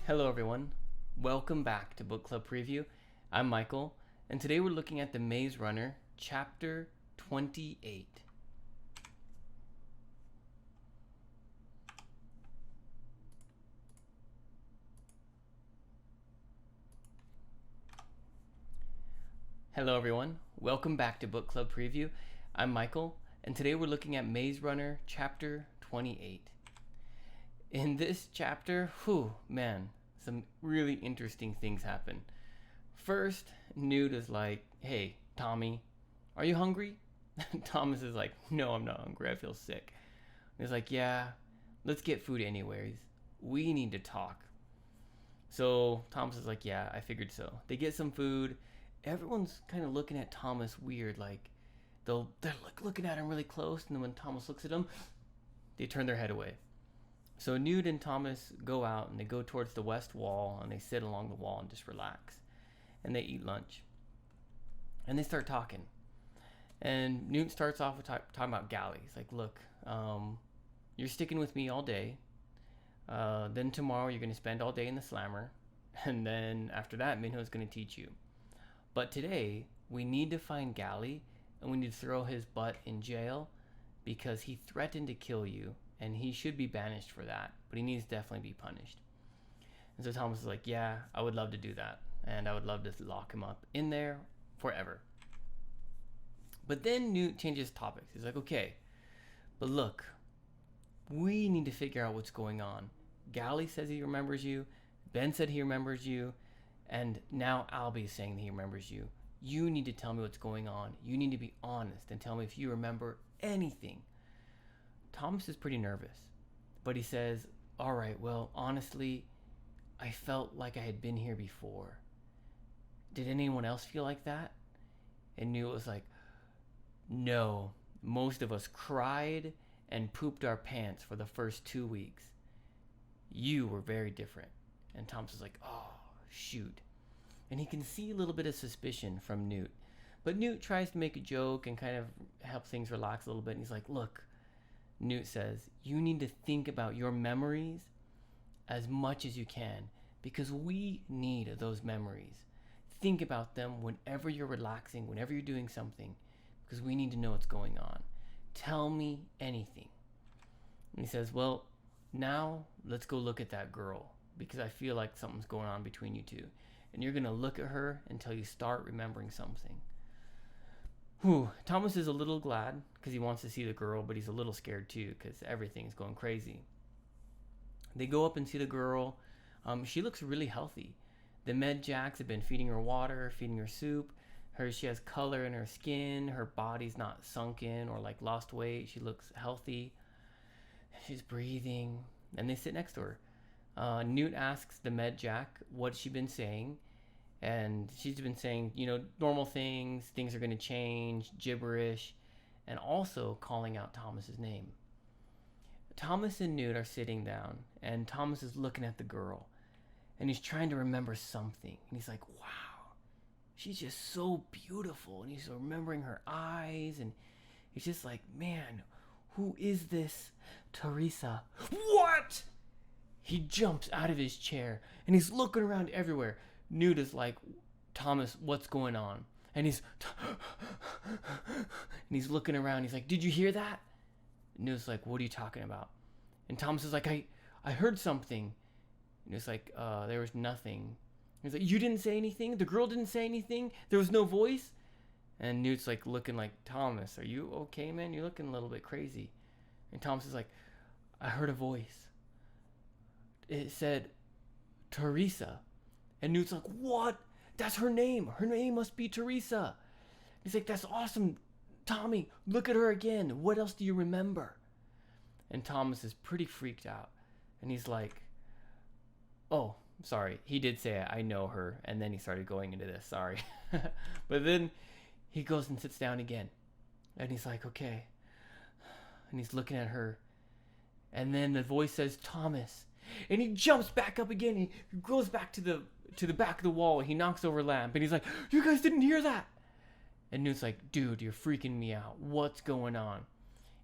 Hello, everyone. Welcome back to Book Club Preview. I'm Michael, and today we're looking at The Maze Runner, Chapter 28. Hello, everyone. Welcome back to Book Club Preview. I'm Michael, and today we're looking at Maze Runner, Chapter 28. In this chapter, some really interesting things happen. First, Newt is like, "Hey, Tommy, are you hungry?" Thomas is like, "No, I'm not hungry. I feel sick." And he's like, "Yeah, let's get food anyways. We need to talk." So Thomas is like, "Yeah, I figured so." They get some food. Everyone's kind of looking at Thomas weird, like they're looking at him really close, and then when Thomas looks at them, they turn their head away. So Newt and Thomas go out and they go towards the west wall and they sit along the wall and just relax. And they eat lunch. And they start talking. And Newt starts off with talking about Gally. He's like, "Look, you're sticking with me all day. Then tomorrow you're going to spend all day in the slammer. And then after that, Minho's going to teach you. But today, we need to find Gally and we need to throw his butt in jail because he threatened to kill you and he should be banished for that. But he needs to definitely be punished." And so Thomas is like, "Yeah, I would love to do that. And I would love to lock him up in there forever." But then Newt changes topics. He's like, "Okay, but look, we need to figure out what's going on. Gally says he remembers you. Ben said he remembers you. And now Albie is saying that he remembers you. You need to tell me what's going on. You need to be honest and tell me if you remember anything." Thomas is pretty nervous. But he says, "All right, well, honestly, I felt like I had been here before. Did anyone else feel like that?" And Newt was like, "No, most of us cried and pooped our pants for the first 2 weeks. You were very different." And Thomas is like, "Oh, shoot." And he can see a little bit of suspicion from Newt. But Newt tries to make a joke and kind of help things relax a little bit. And he's like, "Look," Newt says, "you need to think about your memories as much as you can because we need those memories. Think about them whenever you're relaxing, whenever you're doing something, because we need to know what's going on. Tell me anything." And he says, "Well, now let's go look at that girl because I feel like something's going on between you two. And you're going to look at her until you start remembering something." Thomas is a little glad because he wants to see the girl, but he's a little scared too because everything's going crazy. They go up and see the girl. She looks really healthy. The med jacks have been feeding her water, feeding her soup. She has color in her skin. Her body's not sunken or like lost weight. She looks healthy. She's breathing. And they sit next to her. Newt asks the med jack what she's been saying. And she's been saying, normal things are going to change, gibberish, and also calling out Thomas's name. Thomas and Newt are sitting down, and Thomas is looking at the girl, and he's trying to remember something. And he's like, "Wow, she's just so beautiful." And he's remembering her eyes, and he's just like, "Man, who is this Teresa?" What? He jumps out of his chair, and he's looking around everywhere. Newt is like, "Thomas, what's going on?" And he's looking around. He's like, "Did you hear that?" And Newt's like, "What are you talking about?" And Thomas is like, I heard something." And it's like, "There was nothing." He's like, "You didn't say anything? The girl didn't say anything? There was no voice?" And Newt's like looking like, "Thomas, are you okay, man? You're looking a little bit crazy." And Thomas is like, "I heard a voice. It said Teresa." And Newt's like, "What? That's her name. Her name must be Teresa." He's like, "That's awesome. Tommy, look at her again. What else do you remember?" And Thomas is pretty freaked out. And he's like, "Oh, sorry. He did say I know her." And then he started going into this. Sorry. But then he goes and sits down again. And he's like, "Okay." And he's looking at her. And then the voice says, "Thomas." And he jumps back up again. He goes back to the back of the wall. He knocks over a lamp. And he's like, "You guys didn't hear that?" And Newt's like, "Dude, you're freaking me out. What's going on?"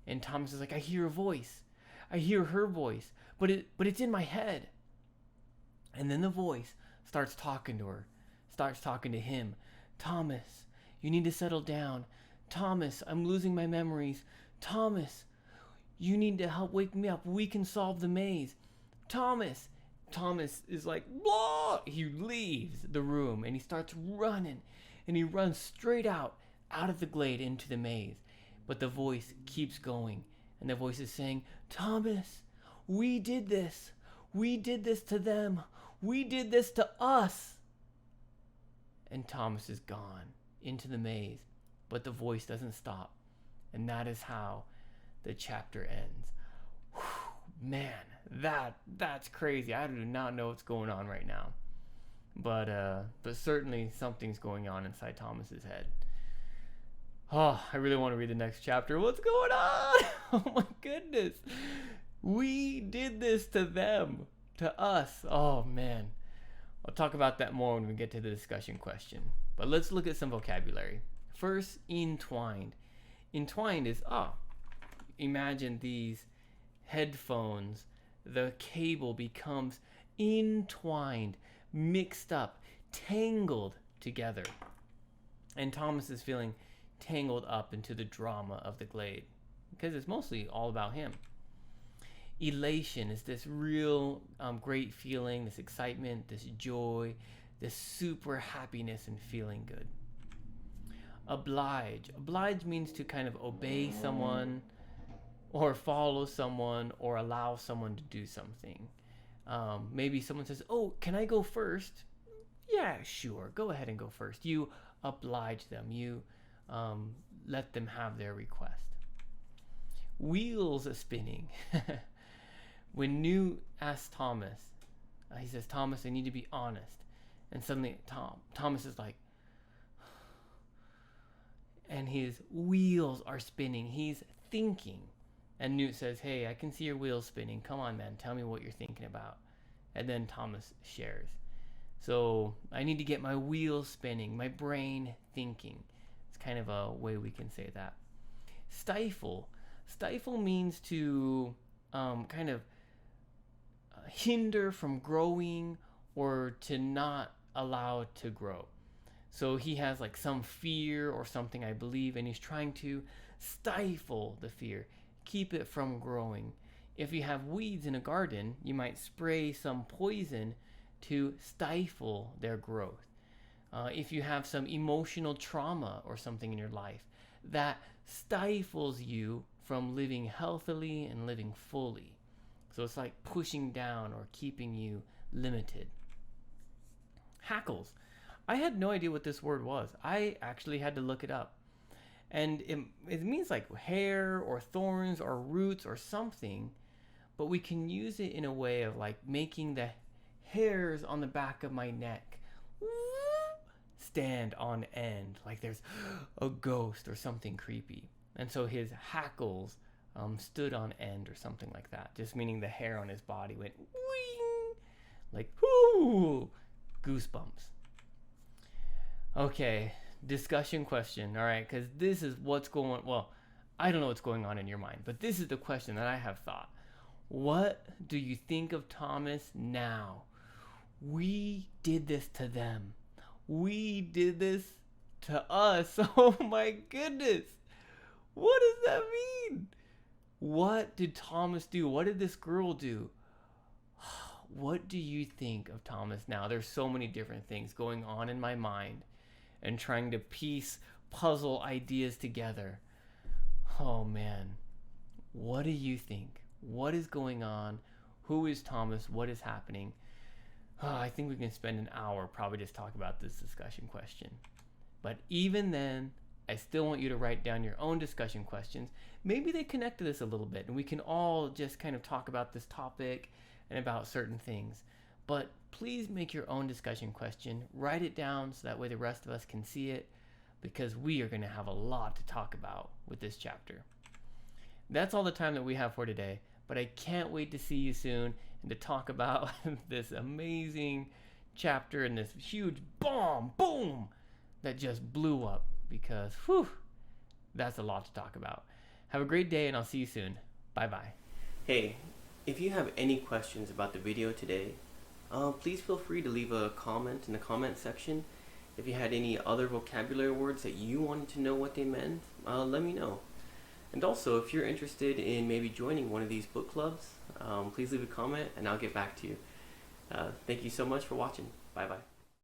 And Thomas is like, "I hear a voice. I hear her voice. But it's in my head." And then the voice starts talking to her, starts talking to him. Thomas, you need to settle down. Thomas, I'm losing my memories. Thomas, you need to help wake me up. We can solve the maze. Thomas. Thomas is like, blah! He leaves the room and he starts running. And he runs straight out of the glade into the maze. But the voice keeps going. And the voice is saying, Thomas, we did this. We did this to them. We did this to us. And Thomas is gone into the maze. But the voice doesn't stop. And that is how the chapter ends. Whew, man, that's crazy. I do not know what's going on right now. But certainly something's going on inside Thomas's head. Oh, I really want to read the next chapter. What's going on? Oh my goodness. We did this to them, to us. Oh man. I'll talk about that more when we get to the discussion question. But let's look at some vocabulary. First, entwined. Entwined is, imagine these headphones. The cable becomes entwined, mixed up, tangled together. And Thomas is feeling tangled up into the drama of the glade because it's mostly all about him. Elation is this real great feeling, this excitement, this joy, this super happiness and feeling good. Oblige. Oblige means to kind of obey someone or follow someone or allow someone to do something. Maybe someone says, oh, can I go first? Yeah, sure. Go ahead and go first. You oblige them. You let them have their request. Wheels are spinning. When Newt asks Thomas, he says, Thomas, I need to be honest. And suddenly Thomas is like, and his wheels are spinning. He's thinking. And Newt says, hey, I can see your wheels spinning. Come on, man. Tell me what you're thinking about. And then Thomas shares. So I need to get my wheels spinning, my brain thinking. It's kind of a way we can say that. Stifle. Stifle means to kind of hinder from growing or to not allow to grow. So he has like some fear or something, I believe, and he's trying to stifle the fear, keep it from growing. If you have weeds in a garden, you might spray some poison to stifle their growth. If you have some emotional trauma or something in your life, that stifles you from living healthily and living fully. So it's like pushing down or keeping you limited. Hackles. I had no idea what this word was. I actually had to look it up. And it means like hair or thorns or roots or something, but we can use it in a way of like making the hairs on the back of my neck stand on end, like there's a ghost or something creepy. And so his hackles stood on end or something like that, just meaning the hair on his body went wing, like whoo, goosebumps. Okay, discussion question. All right, because this is what's going, well, I don't know what's going on in your mind, but this is the question that I have thought. What do you think of Thomas now? We did this to them. We did this to us. Oh my goodness. What does that mean? What did Thomas do? What did this girl do? What do you think of Thomas now? There's so many different things going on in my mind and trying to piece puzzle ideas together. Oh man. What do you think? What is going on? Who is Thomas? What is happening? I think we can spend an hour probably just talk about this discussion question. But even then, I still want you to write down your own discussion questions. Maybe they connect to this a little bit and we can all just kind of talk about this topic and about certain things. But please make your own discussion question. Write it down so that way the rest of us can see it, because we are going to have a lot to talk about with this chapter. That's all the time that we have for today, but I can't wait to see you soon and to talk about this amazing chapter and this huge bomb, boom, that just blew up, because, whew, that's a lot to talk about. Have a great day, and I'll see you soon. Bye-bye. Hey, if you have any questions about the video today, please feel free to leave a comment in the comment section. If you had any other vocabulary words that you wanted to know what they meant, let me know. And also, if you're interested in maybe joining one of these book clubs, please leave a comment and I'll get back to you. Thank you so much for watching. Bye bye.